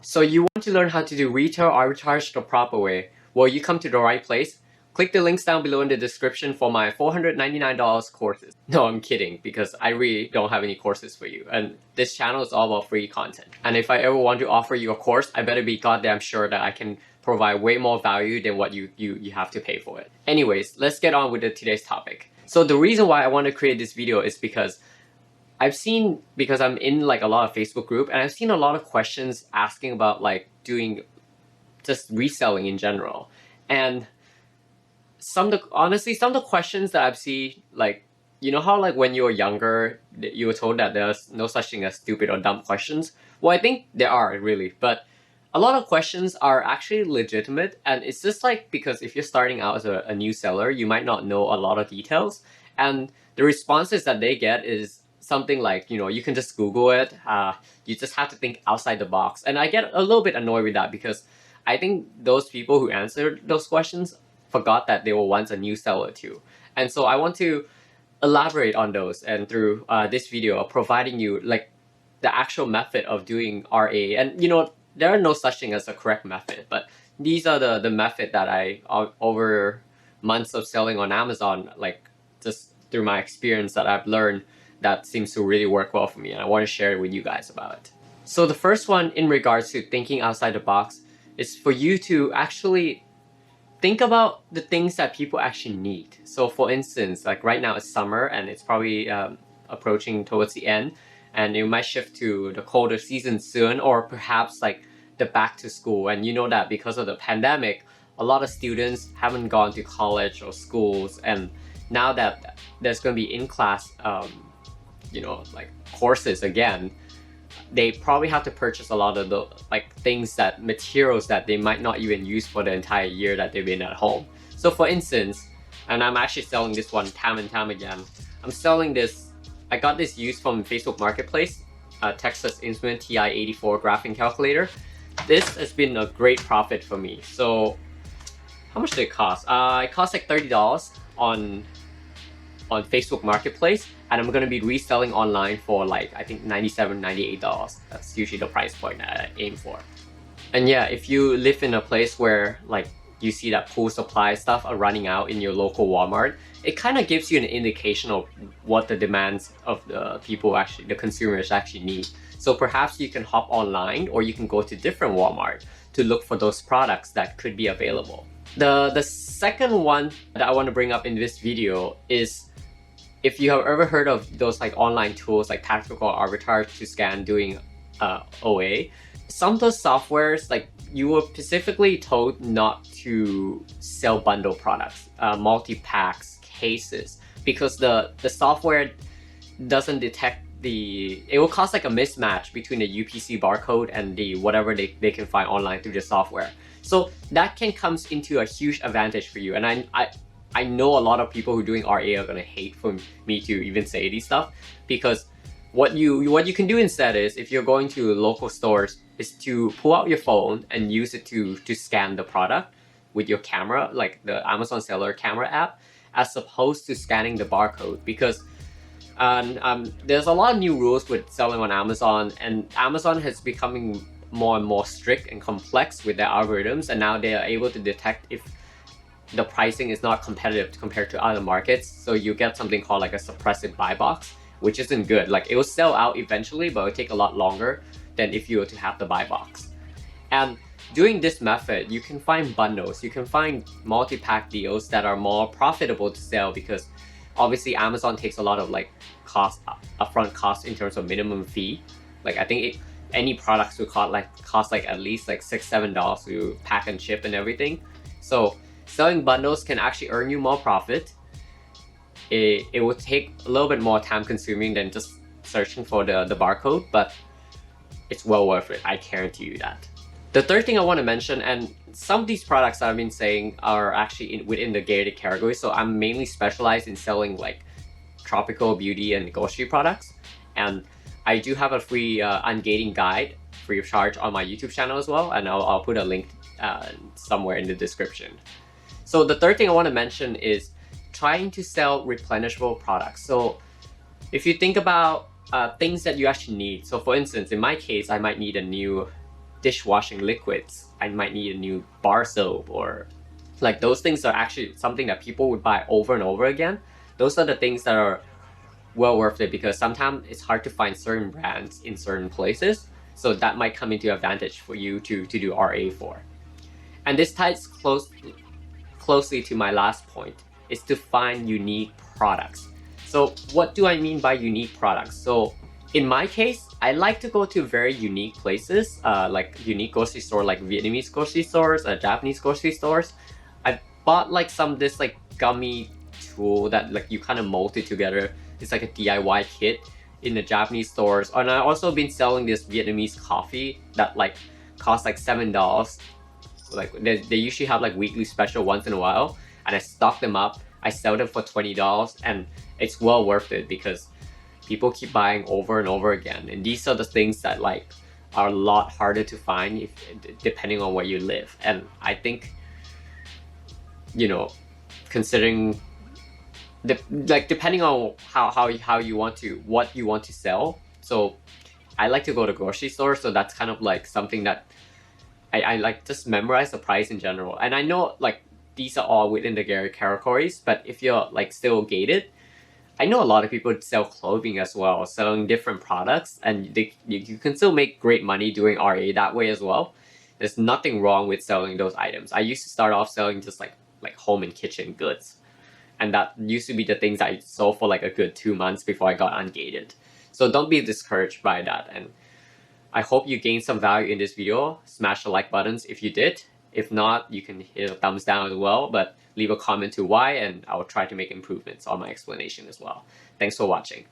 So you want to learn how to do retail arbitrage the proper way? Well, you come to the right place. Click the links down below in the description for my $499 courses. No, I'm kidding, because I really don't have any courses for you. And this channel is all about free content. And if I ever want to offer you a course, I better be goddamn sure that I can provide way more value than what you have to pay for it. Anyways, let's get on with today's topic. So the reason why I want to create this video is because I've seen, because I'm in like a lot of Facebook group, and I've seen a lot of questions asking about like doing just reselling in general. And honestly, some of the questions that I've seen, like, you know how like when you were younger, you were told that there's no such thing as stupid or dumb questions? Well, I think there are really, but a lot of questions are actually legitimate, and it's just like, because if you're starting out as a new seller, you might not know a lot of details, and the responses that they get is something like, you know, you can just Google it, you just have to think outside the box. And I get a little bit annoyed with that, because I think those people who answered those questions forgot that they were once a new seller too. And so I want to elaborate on those, and through this video of providing you like the actual method of doing RA. And you know, there are no such thing as a correct method, but these are the method that I, over months of selling on Amazon, like just through my experience, that I've learned that seems to really work well for me, and I want to share it with you guys about it. So the first one in regards to thinking outside the box is for you to actually think about the things that people actually need. So for instance, like right now it's summer and it's probably approaching towards the end, and you might shift to the colder season soon, or perhaps like the back to school. And you know that because of the pandemic, a lot of students haven't gone to college or schools, and now that there's going to be in-class you know, like courses again, they probably have to purchase a lot of the like things, that materials that they might not even use for the entire year that they've been at home. So for instance, and I'm actually selling this one time and time again, I'm selling this, I got this used from Facebook Marketplace, Texas Instrument TI-84 graphing calculator. This has been a great profit for me. So how much did it cost? It cost like $30 on Facebook Marketplace, and I'm going to be reselling online for like, I think $97, $98. That's usually the price point that I aim for. And yeah, if you live in a place where like you see that pool supply stuff are running out in your local Walmart, it kind of gives you an indication of what the demands of the people actually, the consumers actually need. So perhaps you can hop online, or you can go to different Walmart to look for those products that could be available. The second one that I want to bring up in this video is, if you have ever heard of those like online tools like Tactical Arbitrage to scan doing OA, some of those softwares, like you were specifically told not to sell bundle products, multi-packs, cases, because the software doesn't detect it will cause like a mismatch between the UPC barcode and the whatever they can find online through the software. So that can come into a huge advantage for you. And I know a lot of people who are doing RA are gonna hate for me to even say these stuff, because what you can do instead is, if you're going to local stores, is to pull out your phone and use it to scan the product with your camera, like the Amazon Seller camera app, as opposed to scanning the barcode. Because there's a lot of new rules with selling on Amazon, and Amazon has becoming more and more strict and complex with their algorithms, and now they are able to detect if the pricing is not competitive compared to other markets. So you get something called like a suppressive buy box, which isn't good. Like it will sell out eventually, but it will take a lot longer than if you were to have the buy box. And doing this method, you can find bundles, you can find multi-pack deals that are more profitable to sell, because obviously Amazon takes a lot of like upfront cost in terms of minimum fee. Like I think any products would cost like at least like $6-7 to pack and ship and everything. So selling bundles can actually earn you more profit. It will take a little bit more time consuming than just searching for the barcode, but it's well worth it, I guarantee you that. The third thing I want to mention, and some of these products I've been saying are actually within the gated category, so I'm mainly specialized in selling like tropical, beauty, and grocery products. And I do have a free ungating guide, free of charge, on my YouTube channel as well, and I'll put a link somewhere in the description. So the third thing I want to mention is trying to sell replenishable products. So if you think about things that you actually need, so for instance, in my case, I might need a new dishwashing liquids. I might need a new bar soap, or like those things are actually something that people would buy over and over again. Those are the things that are well worth it, because sometimes it's hard to find certain brands in certain places. So that might come into advantage for you to do RA for. And this ties closely to my last point, is to find unique products. So what do I mean by unique products? So in my case, I like to go to very unique places, like unique grocery store, like Vietnamese grocery stores, Japanese grocery stores. I bought like some of this like gummy tool that like you kind of mold it together. It's like a DIY kit in the Japanese stores. And I also been selling this Vietnamese coffee that like costs like $7. Like they usually have like weekly special once in a while, and I stock them up. I sell them for $20, and it's well worth it because people keep buying over and over again. And these are the things that like are a lot harder to find if depending on where you live. And I think, you know, considering like depending on how you want to, what you want to sell. So I like to go to grocery stores, so that's kind of like something that I like just memorize the price in general. And I know like these are all within the categories, but if you're like still gated, I know a lot of people sell clothing as well, selling different products, and you can still make great money doing RA that way as well. There's nothing wrong with selling those items. I used to start off selling just like home and kitchen goods, and that used to be the things I sold for like a good 2 months before I got ungated. So don't be discouraged by that, and I hope you gained some value in this video. Smash the like buttons if you did. If not, you can hit a thumbs down as well, but leave a comment to why, and I will try to make improvements on my explanation as well. Thanks for watching.